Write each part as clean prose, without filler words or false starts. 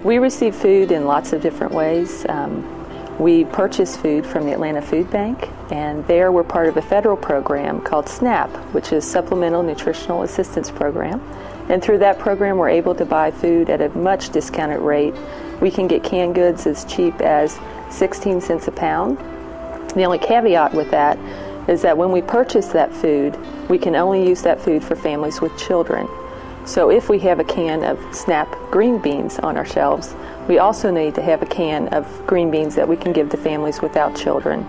We receive food in lots of different ways. We purchase food from the Atlanta Food Bank, and there we're part of a federal program called SNAP, which is Supplemental Nutritional Assistance Program. And through that program, we're able to buy food at a much discounted rate. We can get canned goods as cheap as 16 cents a pound. The only caveat with that is that when we purchase that food, we can only use that food for families with children. So if we have a can of SNAP green beans on our shelves, we also need to have a can of green beans that we can give to families without children.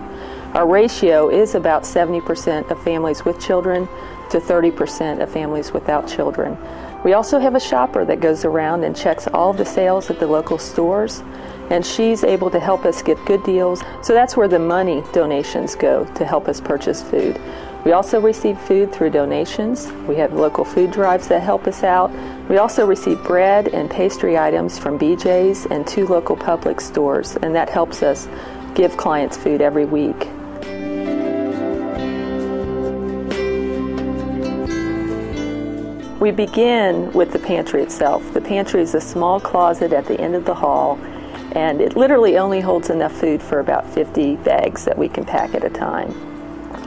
Our ratio is about 70% of families with children to 30% of families without children. We also have a shopper that goes around and checks all of the sales at the local stores, and she's able to help us get good deals. So that's where the money donations go to help us purchase food. We also receive food through donations. We have local food drives that help us out. We also receive bread and pastry items from BJ's and 2 local Publix stores, and that helps us give clients food every week. We begin with the pantry itself. The pantry is a small closet at the end of the hall, and it literally only holds enough food for about 50 bags that we can pack at a time.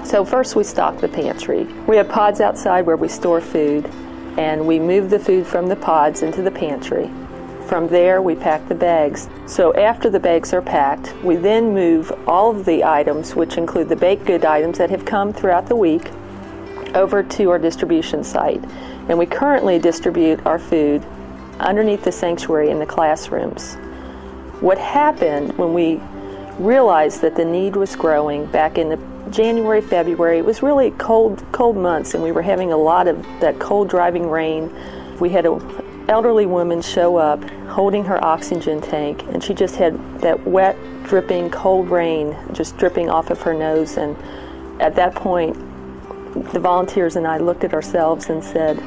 So first we stock the pantry. We have pods outside where we store food, and we move the food from the pods into the pantry. From there we pack the bags. So after the bags are packed, we then move all of the items, which include the baked good items that have come throughout the week, over to our distribution site. And we currently distribute our food underneath the sanctuary in the classrooms. What happened when we realized that the need was growing back in the January, February, it was really cold months, and we were having a lot of that cold driving rain. We had an elderly woman show up holding her oxygen tank, and she just had that wet, dripping, cold rain just dripping off of her nose. And at that point, the volunteers and I looked at ourselves and said,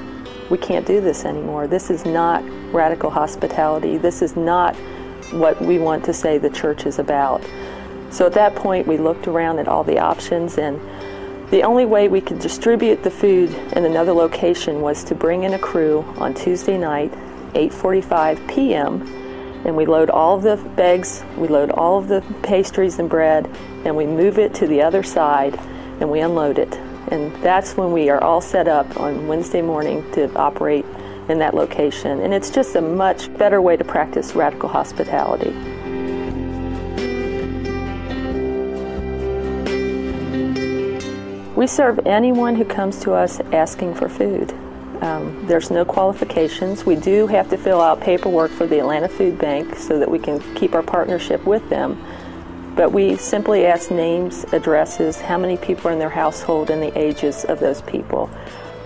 we can't do this anymore. This is not radical hospitality. This is not what we want to say the church is about. So at that point, we looked around at all the options, and the only way we could distribute the food in another location was to bring in a crew on Tuesday night, 8:45 p.m., and we load all of the bags, we load all of the pastries and bread, and we move it to the other side, and we unload it. And that's when we are all set up on Wednesday morning to operate in that location. And it's just a much better way to practice radical hospitality. We serve anyone who comes to us asking for food. There's no qualifications. We do have to fill out paperwork for the Atlanta Food Bank so that we can keep our partnership with them. But we simply ask names, addresses, how many people are in their household, and the ages of those people.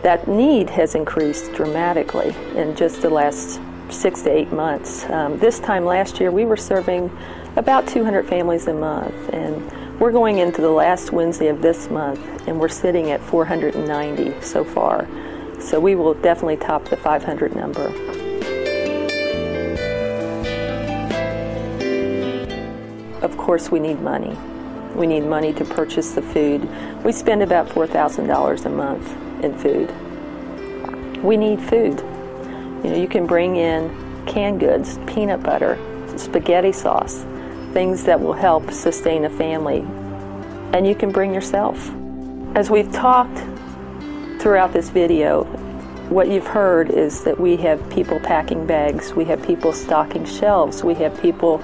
That need has increased dramatically in just the last 6 to 8 months. This time last year, we were serving about 200 families a month, and we're going into the last Wednesday of this month, and we're sitting at 490 so far. So we will definitely top the 500 number. Of course, we need money. We need money to purchase the food. We spend about $4,000 a month in food. We need food. You know, you can bring in canned goods, peanut butter, spaghetti sauce, things that will help sustain a family, and you can bring yourself. As we've talked throughout this video, what you've heard is that we have people packing bags, we have people stocking shelves, we have people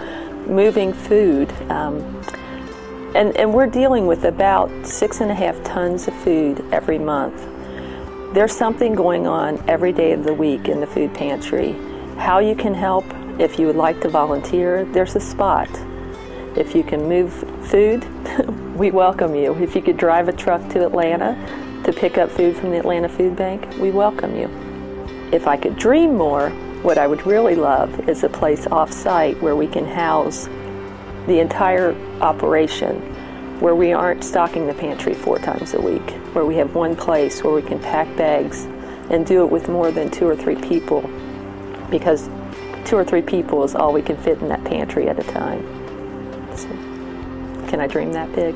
moving food, and we're dealing with about 6.5 tons of food every month. There's something going on every day of the week in the food pantry. How you can help, if you would like to volunteer, there's a spot. If you can move food, we welcome you. If you could drive a truck to Atlanta to pick up food from the Atlanta Food Bank, we welcome you. If I could dream more, what I would really love is a place off-site where we can house the entire operation, where we aren't stocking the pantry 4 times a week, where we have one place where we can pack bags and do it with more than 2 or 3 people, because 2 or 3 people is all we can fit in that pantry at a time. So, can I dream that big?